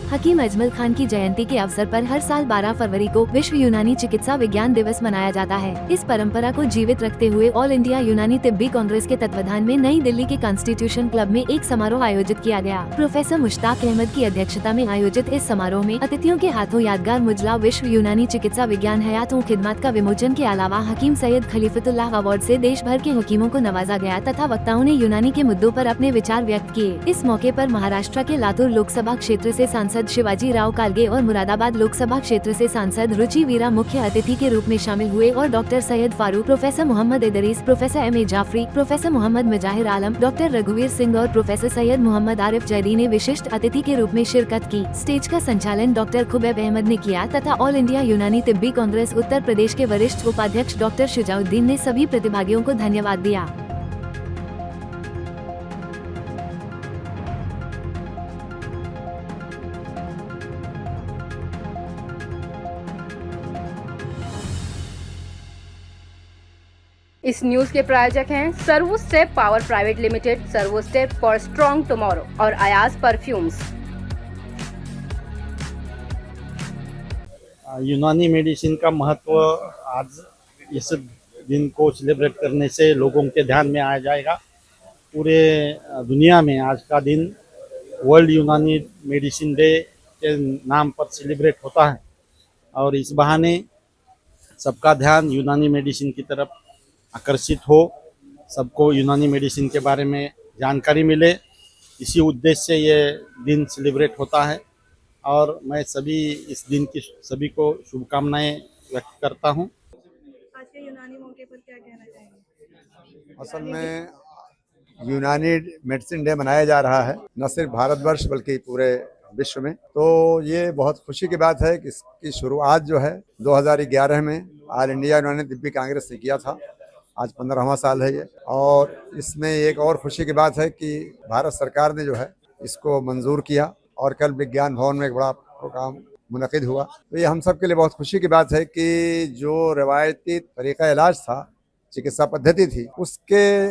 हकीम अजमल खान की जयंती के अवसर पर हर साल 12 फरवरी को विश्व यूनानी चिकित्सा विज्ञान दिवस मनाया जाता है। इस परंपरा को जीवित रखते हुए ऑल इंडिया यूनानी तिब्बी कांग्रेस के तत्वाधान में नई दिल्ली के कॉन्स्टिट्यूशन क्लब में एक समारोह आयोजित किया गया। प्रोफेसर मुश्ताक अहमद की अध्यक्षता में आयोजित इस समारोह में अतिथियों के हाथों यादगार मुजला विश्व यूनानी चिकित्सा विज्ञान हयात खिदमत का विमोचन के अलावा हकीम सैयद खलीफतुल्लाह अवार्ड से देश भर के हकीमों को नवाजा गया तथा वक्ताओं ने यूनानी के मुद्दों पर अपने विचार व्यक्त किए। इस मौके पर महाराष्ट्र के लातूर लोकसभा क्षेत्र से सांसद शिवाजी राव कालगे और मुरादाबाद लोकसभा क्षेत्र से सांसद रुचि वीरा मुख्य अतिथि के रूप में शामिल हुए और doctor Syed Farooq, professor Mohammad Idris, professor M.A. Jafri, professor Mohammad Mujahir Alam, doctor रघुवीर सिंह और प्रोफेसर सैयद मोहम्मद आरिफ जैदी ने विशिष्ट अतिथि के रूप में शिरकत की। स्टेज का संचालन डॉक्टर खुबैब अहमद ने किया तथा ऑल इंडिया यूनानी तिब्बी कांग्रेस उत्तर प्रदेश के वरिष्ठ उपाध्यक्ष डॉक्टर शुजाउद्दीन ने सभी प्रतिभागियों को धन्यवाद दिया। इस न्यूज के प्रायोजक हैं servo step power private limited, servo step for strong tomorrow और अयाज परफ्यूम्स। यूनानी मेडिसिन का महत्व आज इस दिन को सेलिब्रेट करने से लोगों के ध्यान में आ जाएगा। पूरे दुनिया में आज का दिन वर्ल्ड यूनानी मेडिसिन डे के नाम पर सेलिब्रेट होता है और इस बहाने सबका ध्यान यूनानी मेडिसिन की तरफ आकर्षित हो, सबको यूनानी मेडिसिन के बारे में जानकारी मिले, इसी उद्देश्य से ये दिन सेलिब्रेट होता है और मैं सभी इस दिन की सभी को शुभकामनाएं व्यक्त करता हूं। आज के यूनानी मौके पर क्या कहना चाहेंगे? असल में यूनानी मेडिसिन डे मनाया जा रहा है न सिर्फ भारतवर्ष बल्कि पूरे विश्व में। तो ये बहुत खुशी की बात है कि इसकी शुरुआत जो है 2011 में ऑल इंडिया यूनानी तिब्बी कांग्रेस ने किया था। आज 15वां साल है ये, और इसमें एक और खुशी की बात है कि भारत सरकार ने जो है इसको मंजूर किया और कल विज्ञान भवन में एक बड़ा प्रोग्राम मुनक़िद हुआ। तो ये हम सब के लिए बहुत खुशी की बात है कि जो रवायती तरीका इलाज था, चिकित्सा पद्धति थी, उसके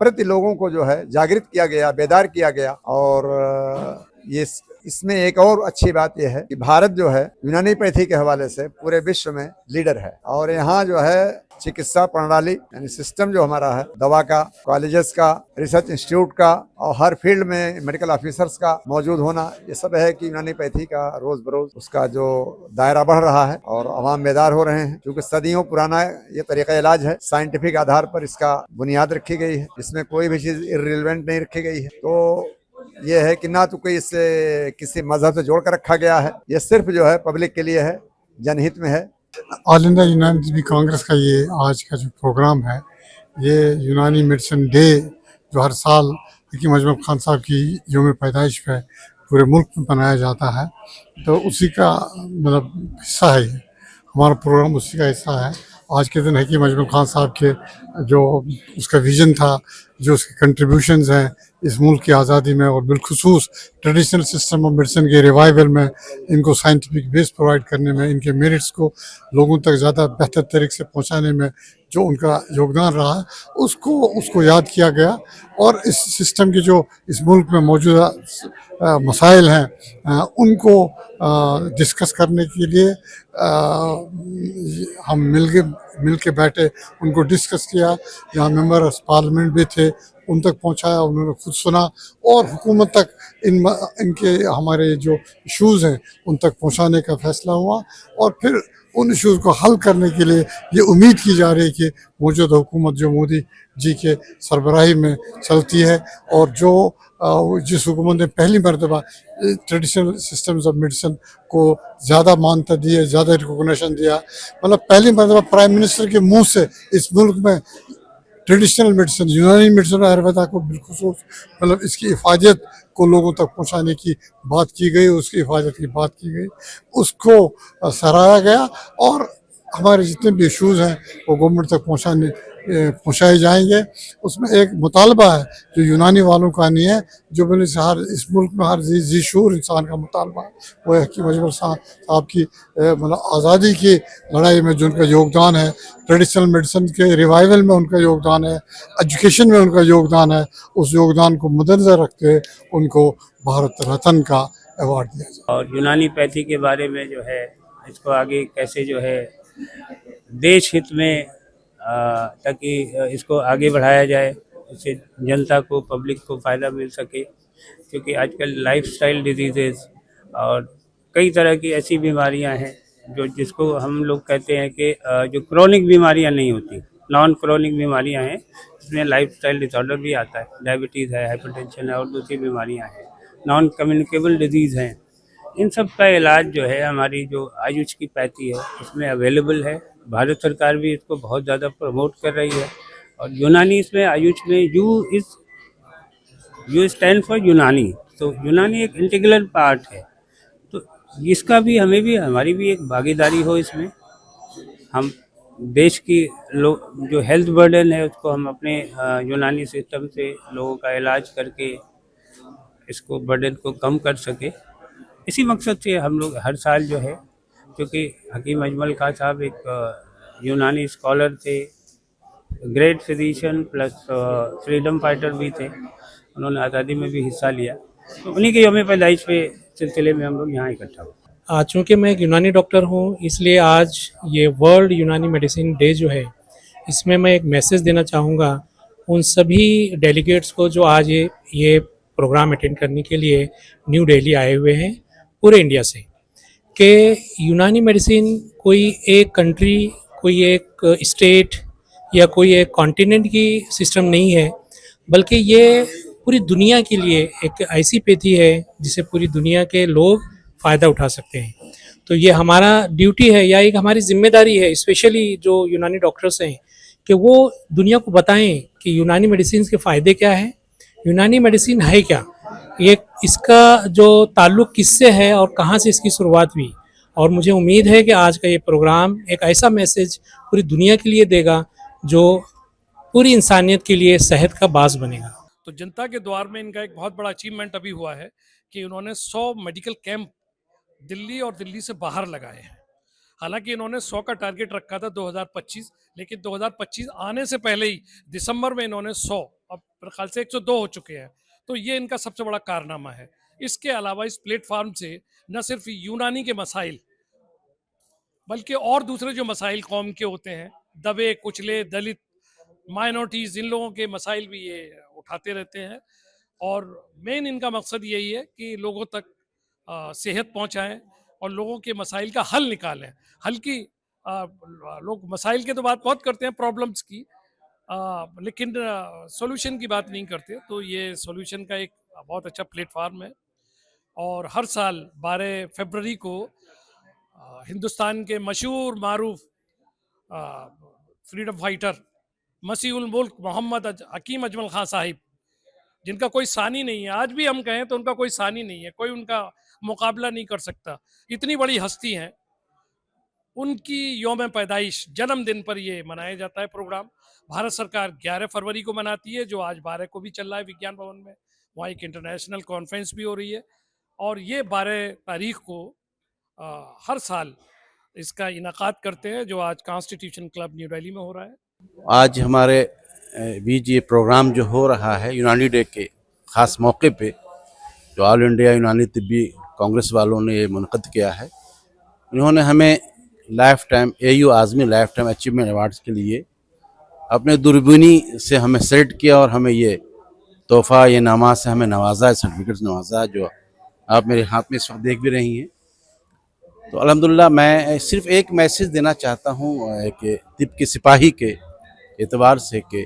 प्रति लोगों को जो है जागृत किया गया, बेदार किया गया। और ये इसमें एक और अच्छी बात यह है कि भारत जो है यूनानीपैथी के हवाले से पूरे विश्व में लीडर है और यहाँ जो है चिकित्सा प्रणाली यानी सिस्टम जो हमारा है, दवा का, कॉलेजेस का, रिसर्च इंस्टीट्यूट का और हर फील्ड में मेडिकल ऑफिसर्स का मौजूद होना, ये सब है कि यूनानीपैथी का रोज बरोज उसका जो दायरा बढ़ रहा है और अवाम बेदार हो रहे हैं। क्योंकि सदियों पुराना ये तरीका इलाज है, साइंटिफिक आधार पर इसका बुनियाद रखी गई है, इसमें कोई भी चीज इर्रिलेवेंट नहीं रखी गई है। तो ये है कि ना तो कोई इससे किसी मजहब से जोड़ कर रखा गया है, ये सिर्फ जो है पब्लिक के लिए है, जनहित में है। ऑल इंडिया यूनानी तिब्बी कांग्रेस का ये आज का जो प्रोग्राम है, ये यूनानी मेडिसिन डे जो हर साल हकीम अजमल खान साहब की यौम पैदाइश पे पूरे मुल्क में मनाया जाता है, तो उसी का मतलब हिस्सा है ये हमारा प्रोग्राम, उसी का हिस्सा है। आज के दिन हकीम अजमल खान साहब के जो उसका विजन था, जो उसके कंट्रीब्यूशंस हैं इस मुल्क की आज़ादी में और बिलखुसूस ट्रेडिशनल सिस्टम ऑफ मेडिसिन के रिवाइवल में, इनको साइंटिफिक बेस प्रोवाइड करने में, इनके मेरिट्स को लोगों तक ज़्यादा बेहतर तरीके से पहुंचाने में जो उनका योगदान रहा है, उसको याद किया गया। और इस सिस्टम के जो इस मुल्क में मौजूदा मसाइल हैं उनको डिस्कस करने के लिए हम मिल के बैठे, उनको डिस्कस किया। यहाँ मेंबर ऑफ पार्लियामेंट भी थे, उन तक पहुँचाया, उन्होंने खुद सुना और हुकूमत तक इनके हमारे जो इश्यूज़ हैं उन तक पहुँचाने का फैसला हुआ। और फिर उन इश्यूज़ को हल करने के लिए ये उम्मीद की जा रही है कि मौजूदा हुकूमत जो मोदी जी के सरबराही में चलती है और जो जिस हुकूमत ने पहली मरतबा ट्रेडिशनल सिस्टम्स ऑफ मेडिसिन को ज़्यादा मान्यता दी है, ज़्यादा रिकॉग्निशन दिया, मतलब पहली मरतबा प्राइम मिनिस्टर के मुंह से इस मुल्क में ट्रेडिशनल मेडिसिन, यूनानी मेडिसिन और आयुर्वेदा को बिल्खुसूस मतलब इसकी हिफाजत को लोगों तक पहुंचाने की बात की गई, उसकी हिफाजत की बात की गई, उसको सराहा गया। और हमारे जितने भी इशूज़ हैं वो गवर्नमेंट तक पहुंचाए जाएंगे। उसमें एक मुतालबा है जो यूनानी वालों का नहीं है, जो मैंने हर इस मुल्क में हर जी शूर इंसान का मुतालबा है, वो है हकीम अजमल साहब की मतलब आज़ादी की लड़ाई में जो उनका योगदान है, ट्रेडिशनल मेडिसिन के रिवाइवल में उनका योगदान है, एजुकेशन में उनका योगदान है, उस योगदान को मद्देनज़र रखते हुए उनको भारत रत्न का अवार्ड दिया जाए। और यूनानी पैथी के बारे में जो है इसको आगे कैसे जो है देश हित में ताकि इसको आगे बढ़ाया जाए, इससे जनता को, पब्लिक को फ़ायदा मिल सके, क्योंकि आजकल लाइफस्टाइल डिजीज़ेज़ और कई तरह की ऐसी बीमारियां हैं जो जिसको हम लोग कहते हैं कि जो क्रोनिक बीमारियां नहीं होती, नॉन क्रोनिक बीमारियां हैं, इसमें लाइफस्टाइल डिसऑर्डर भी आता है, डायबिटीज़ है, हाइपरटेंशन है और दूसरी बीमारियां हैं, नॉन कम्युनिकेबल डिजीज़ हैं। इन सब का इलाज जो है हमारी जो आयुष की पैथी है इसमें अवेलेबल है। भारत सरकार भी इसको बहुत ज़्यादा प्रमोट कर रही है। और यूनानी इसमें आयुष में यू स्टैंड फॉर यूनानी, तो यूनानी एक इंटीग्रल पार्ट है। तो इसका भी हमारी भी एक भागीदारी हो इसमें। हम देश की जो हेल्थ बर्डन है उसको हम अपने यूनानी सिस्टम से लोगों का इलाज करके इसको बर्डन को कम कर सके। इसी मकसद से हम लोग हर साल जो है, क्योंकि हकीम अजमल खां साहब एक यूनानी स्कॉलर थे, great physician plus freedom fighter भी थे, उन्होंने आज़ादी में भी हिस्सा लिया, तो उन्हीं की यौम पैदाइश पे सिलसिले में हम लोग यहाँ इकट्ठा हुए। चूँकि मैं एक यूनानी डॉक्टर हूँ, इसलिए आज ये वर्ल्ड यूनानी मेडिसिन डे जो है, इसमें मैं एक मैसेज देना चाहूँगा उन सभी डेलीगेट्स को जो आज ये प्रोग्राम अटेंड करने के लिए न्यू दिल्ली आए हुए हैं पूरे इंडिया से, कि यूनानी मेडिसिन कोई एक कंट्री, कोई एक स्टेट या कोई एक कॉन्टिनेंट की सिस्टम नहीं है, बल्कि ये पूरी दुनिया के लिए एक ऐसी पैथी है जिसे पूरी दुनिया के लोग फ़ायदा उठा सकते हैं। तो ये हमारा ड्यूटी है या एक हमारी जिम्मेदारी है, स्पेशली जो यूनानी डॉक्टर्स हैं, कि वो दुनिया को बताएं कि यूनानी मेडिसिन के फ़ायदे क्या हैं, यूनानी मेडिसिन है क्या, ये इसका जो ताल्लुक़ किससे है और कहाँ से इसकी शुरुआत हुई। और मुझे उम्मीद है कि आज का ये प्रोग्राम एक ऐसा मैसेज पूरी दुनिया के लिए देगा जो पूरी इंसानियत के लिए सेहत का बास बनेगा। तो जनता के द्वार में इनका एक बहुत बड़ा अचीवमेंट अभी हुआ है कि उन्होंने 100 मेडिकल कैंप दिल्ली और दिल्ली से बाहर लगाए हैं। हालांकि इन्होंने 100 का टारगेट रखा था 2025, लेकिन 2025 आने से पहले ही दिसंबर में इन्होंने 100, अब मेरे ख्याल से 102 हो चुके हैं। तो ये इनका सबसे बड़ा कारनामा है। इसके अलावा इस प्लेटफार्म से न सिर्फ यूनानी के मसाइल बल्कि और दूसरे जो मसाइल कौम के होते हैं, दबे कुचले, दलित, माइनॉरिटीज़, इन लोगों के मसाइल भी ये उठाते रहते हैं। और मेन इनका मकसद यही है कि लोगों तक सेहत पहुंचाएं और लोगों के मसाइल का हल निकालें। हल की लोग मसाइल के तो बात बहुत करते हैं, प्रॉब्लम्स की, लेकिन सॉल्यूशन की बात नहीं करते। तो ये सॉल्यूशन का एक बहुत अच्छा प्लेटफार्म है। और हर साल 12 फरवरी को हिंदुस्तान के मशहूर मारूफ फ्रीडम फाइटर मसीहुल मुल्क मोहम्मद हकीम अजमल खां साहिब, जिनका कोई सानी नहीं है, आज भी हम कहें तो उनका कोई सानी नहीं है, कोई उनका मुकाबला नहीं कर सकता, इतनी बड़ी हस्ती हैं। उनकी यौम पैदाइश जन्मदिन पर ये मनाया जाता है प्रोग्राम। भारत सरकार 11 फरवरी को मनाती है, जो आज 12 को भी चल रहा है विज्ञान भवन में। वहाँ एक इंटरनेशनल कॉन्फ्रेंस भी हो रही है और ये 12 तारीख को हर साल इसका इनाकाद करते हैं, जो आज कॉन्स्टिट्यूशन क्लब न्यू दिल्ली में हो रहा है। आज हमारे बीच ये प्रोग्राम जो हो रहा है यूनानी डे के ख़ास मौके पे, जो ऑल इंडिया यूनानी तिब्बी कांग्रेस वालों ने ये मुनक़द किया है, उन्होंने हमें life time AU Azmi life time achievement awards के लिए अपने दूरबीनी से हमें सेलेक्ट किया और हमें ये तोहफ़ा, ये नामा से हमें नवाजा, सर्टिफिकेट नवाजा, जो आप मेरे हाथ में इस वक्त देख भी रही हैं। तो अल्हम्दुलिल्लाह मैं सिर्फ एक मैसेज देना चाहता हूँ कि तिब के सिपाही के एतबार से कि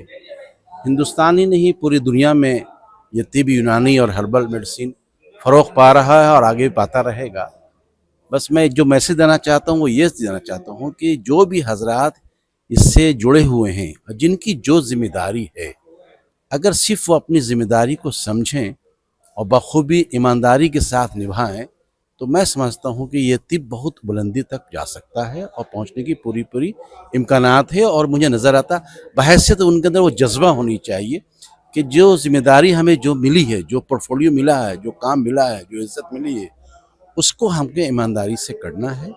हिंदुस्तान ही नहीं पूरी दुनिया में ये तिब, यूनानी और हर्बल मेडिसिन फ़रोग़ पा रहा है और आगे भी पाता रहेगा। बस मैं जो मैसेज देना चाहता हूँ वो ये देना चाहता हूँ कि जो भी हजरात इससे जुड़े हुए हैं, जिनकी जो जिम्मेदारी है, अगर सिर्फ वो अपनी ज़िम्मेदारी को समझें और बखूबी ईमानदारी के साथ निभाएं, तो मैं समझता हूँ कि ये तिब बहुत बुलंदी तक जा सकता है और पहुँचने की पूरी इम्कानात है। और मुझे नज़र आता बहैसियत उनके अंदर वो जज्बा होनी चाहिए कि जो जिम्मेदारी हमें जो मिली है, जो पोर्टफोलियो मिला है, जो काम मिला है, जो इज़्ज़त मिली है, उसको हमको ईमानदारी से करना है।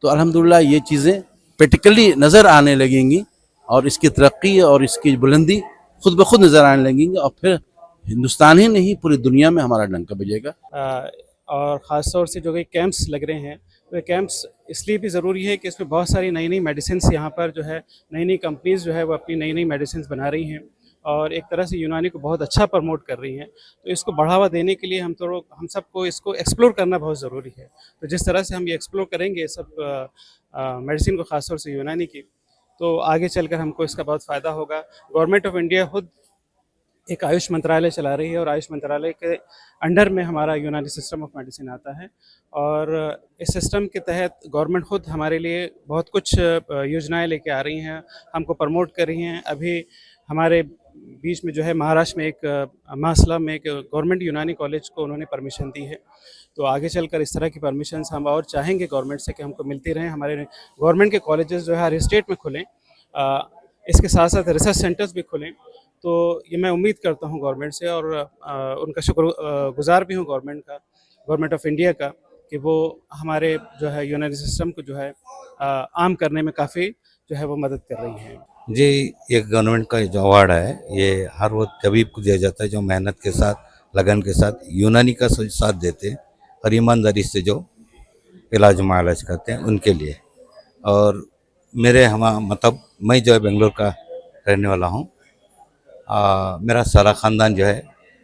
तो अल्हम्दुलिल्लाह ये चीज़ें प्रैक्टिकली नज़र आने लगेंगी और इसकी तरक्की और इसकी बुलंदी खुद ब खुद नज़र आने लगेंगी और फिर हिंदुस्तान ही नहीं पूरी दुनिया में हमारा डंका बजेगा। और ख़ास तौर से जो कि कैंप्स लग रहे हैं, वे कैंप्स इसलिए भी ज़रूरी है कि इसमें बहुत सारी नई नई मेडिसिन्स यहाँ पर जो है नई नई कंपनीज़ जो है वो अपनी नई नई मेडिसिन्स बना रही हैं और एक तरह से यूनानी को बहुत अच्छा प्रमोट कर रही हैं। तो इसको बढ़ावा देने के लिए हम सबको इसको एक्सप्लोर करना बहुत ज़रूरी है। तो जिस तरह से हम ये एक्सप्लोर करेंगे सब मेडिसिन को, ख़ास तौर से यूनानी की, तो आगे चलकर हमको इसका बहुत फ़ायदा होगा। गवर्नमेंट ऑफ इंडिया खुद एक आयुष मंत्रालय चला रही है और आयुष मंत्रालय के अंडर में हमारा यूनानी सिस्टम ऑफ मेडिसिन आता है और इस सिस्टम के तहत गवर्नमेंट खुद हमारे लिए बहुत कुछ योजनाएं लेके आ रही हैं, हमको प्रमोट कर रही हैं। अभी हमारे बीच में जो है महाराष्ट्र में एक मासला में एक गवर्नमेंट यूनानी कॉलेज को उन्होंने परमिशन दी है। तो आगे चलकर इस तरह की परमिशंस हम और चाहेंगे गवर्नमेंट से कि हमको मिलती रहें। हमारे गवर्नमेंट के कॉलेजेस जो है हर स्टेट में खुलें, इसके साथ साथ रिसर्च सेंटर्स भी खुलें। तो ये मैं उम्मीद करता हूँ गवर्नमेंट से और उनका शुक्रगुजार भी हूँ गवर्नमेंट ऑफ इंडिया का, कि वो हमारे जो है यूनानी सिस्टम को जो है आम करने में काफ़ी जो है वो मदद कर रही हैं। जी, ये गवर्नमेंट का जो अवार्ड है ये हर वो तबीब को दिया जाता है जो मेहनत के साथ, लगन के साथ यूनानी का साथ देते हैं और ईमानदारी से जो इलाज मालाज करते हैं उनके लिए। और मेरे मतलब मैं जो है बेंगलोर का रहने वाला हूँ। मेरा सारा ख़ानदान जो है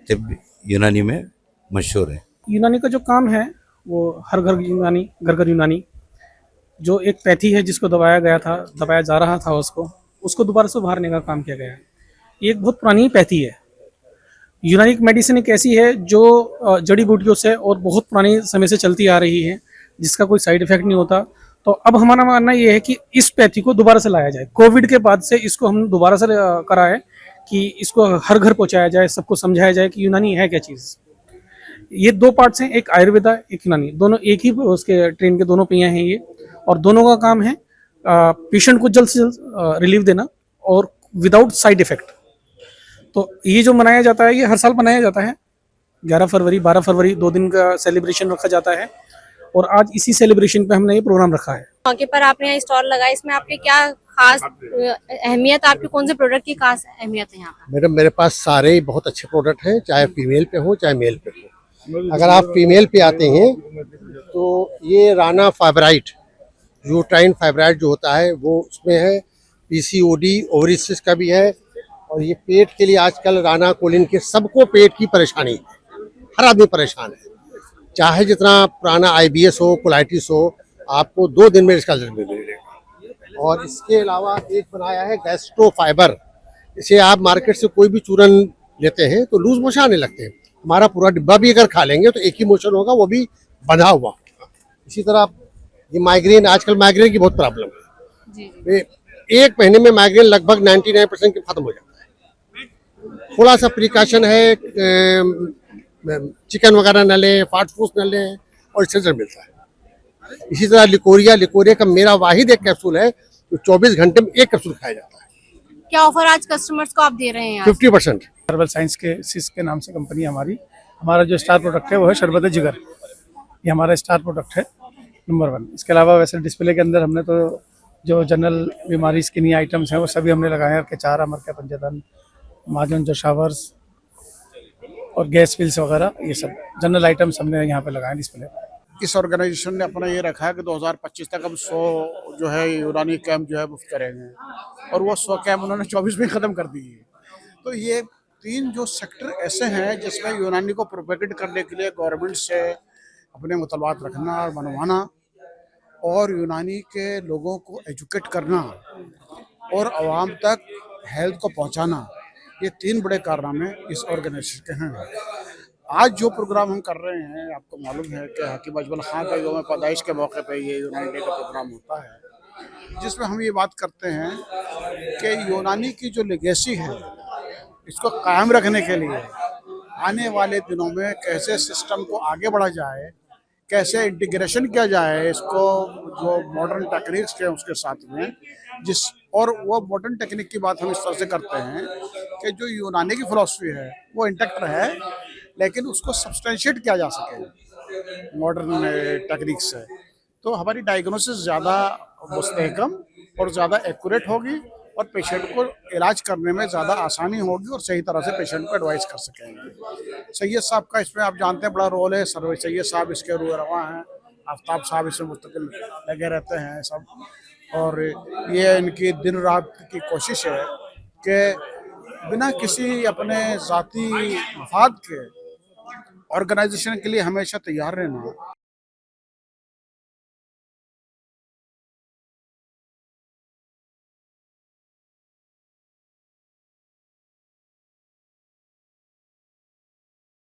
तिब्बत यूनानी में मशहूर है। यूनानी का जो काम है वो हर घर यूनानी, घर घर यूनानी, जो एक पैथी है जिसको दबाया जा रहा था उसको दोबारा से उभारने का काम किया गया है। ये एक बहुत पुरानी पैथी है। यूनानिक मेडिसिन एक ऐसी है जो जड़ी बूटियों से और बहुत पुराने समय से चलती आ रही है, जिसका कोई साइड इफेक्ट नहीं होता। तो अब हमारा मानना ये है कि इस पैथी को दोबारा से लाया जाए। कोविड के बाद से इसको हम दोबारा से कराए कि इसको हर घर पहुंचाया जाए, सबको समझाया जाए कि यूनानी है क्या चीज़। ये दो पार्ट्स हैं, एक आयुर्वेदा एक यूनानी, दोनों एक ही उसके ट्रेन के दोनों पहिया हैं ये, और दोनों का काम है पेशेंट को जल्द से जल्द रिलीफ देना और विदाउट साइड इफेक्ट। तो ये जो मनाया जाता है ये हर साल मनाया जाता है। 11 फरवरी 12 फरवरी 2 दिन का सेलिब्रेशन रखा जाता है और आज इसी सेलिब्रेशन पे हमने ये प्रोग्राम रखा है। मौके पर आपने यहाँ स्टॉल लगाया, इसमें आपके क्या खास अहमियत, आपके कौन से प्रोडक्ट की खास अहमियत है यहाँ पर? मैडम, मेरे पास सारे बहुत अच्छे प्रोडक्ट हैं, चाहे फीमेल पे हो चाहे मेल पे हो। अगर आप फीमेल पे आते हैं तो ये राना फाइब्राइड, यूट्राइन फाइब्राइड जो होता है वो उसमें है, पीसीओडी ओवरीसिस का भी है, और ये पेट के लिए आजकल राना कोलिन के सबको पेट की परेशानी है, हर आदमी परेशान है, चाहे जितना पुराना आईबीएस हो, कोलाइटिस हो, आपको 2 दिन में इसका रिजल्ट मिलेगा। और इसके अलावा एक बनाया है गैस्ट्रो फाइबर, इसे आप मार्केट से कोई भी चूरन लेते हैं तो लूज मोशन आने लगते हैं, हमारा पूरा डिब्बा भी अगर खा लेंगे तो एक ही मोशन होगा, वो भी बंधा हुआ। इसी तरह ये माइग्रेन, आजकल माइग्रेन की बहुत प्रॉब्लम है, एक महीने में माइग्रेन लगभग 99% खत्म हो जाता है। थोड़ा सा प्रिकॉशन है, चिकन वगैरह न लें, फास्ट फूड न लें, और इससे रिजल्ट मिलता है। इसी तरह लिकोरिया का मेरा वाहिद एक कैप्सूल है जो 24 घंटे में एक कैप्सूल खाया जाता है। क्या ऑफर आज कस्टमर्स को आप दे रहे हैं? 50%। हर्बल साइंस के सिस के नाम से कंपनी है हमारी। हमारा जो स्टार प्रोडक्ट है वो है शरबत जिगर, ये हमारा स्टार प्रोडक्ट है नंबर 1। इसके अलावा वैसे डिस्प्ले के अंदर हमने तो जो जनरल बीमारी स्किनी आइटम्स हैं वो सभी हमने लगाए हैं, के चारा, अमरका, पंचदान, माजन, जो शावर्स और गैस पिल्स वगैरह, ये सब जनरल आइटम्स हमने यहाँ पे लगाए डिस्प्ले पर। इस ऑर्गेनाइजेशन ने अपना ये रखा है कि 2025 तक हम 100 जो है यूनानी कैंप जो है मुफ्त करेंगे, और वो 100 कैंप उन्होंने 24 में ख़त्म कर दिए। तो ये 3 जो सेक्टर ऐसे हैं जिसमें यूनानी को प्रोपेगेट करने के लिए गवर्नमेंट से अपने मुतालबात रखना और मनवाना, और यूनानी के लोगों को एजुकेट करना और आवाम तक हेल्थ को पहुंचाना, ये 3 बड़े कारनामे इस ऑर्गेनाइजेशन के हैं। आज जो प्रोग्राम हम कर रहे हैं, आपको मालूम है कि हकीम अजमल खां का यौम पैदाइश के मौके पे ये यूनानी डे का प्रोग्राम होता है, जिसमें हम ये बात करते हैं कि यूनानी की जो लेगेसी है इसको कायम रखने के लिए आने वाले दिनों में कैसे सिस्टम को आगे बढ़ा जाए, कैसे इंटीग्रेशन किया जाए इसको जो मॉडर्न टेक्निक्स के उसके साथ में, और वो मॉडर्न टेक्निक की बात हम इस तरह से करते हैं कि जो यूनानी की फिलॉसफी है वो इंटैक्ट रहे, लेकिन उसको सब्सटेंशिएट किया जा सके मॉडर्न टेक्निक से। तो हमारी डायग्नोसिस ज़्यादा मुस्तहकम और ज़्यादा एक्यूरेट होगी, और पेशेंट को इलाज करने में ज़्यादा आसानी होगी और सही तरह से पेशेंट को एडवाइस कर सकेंगे। सैयद साहब का इसमें आप जानते हैं बड़ा रोल है। सर्वे सैयद साहब इसके रूए रवा हैं, आफ्ताब साहब इसमें मुस्तकिल लगे रहते हैं सब, और ये इनकी दिन रात की कोशिश है कि बिना किसी अपने ज़ाती मफाद के ऑर्गेनाइजेशन के लिए हमेशा तैयार रहना।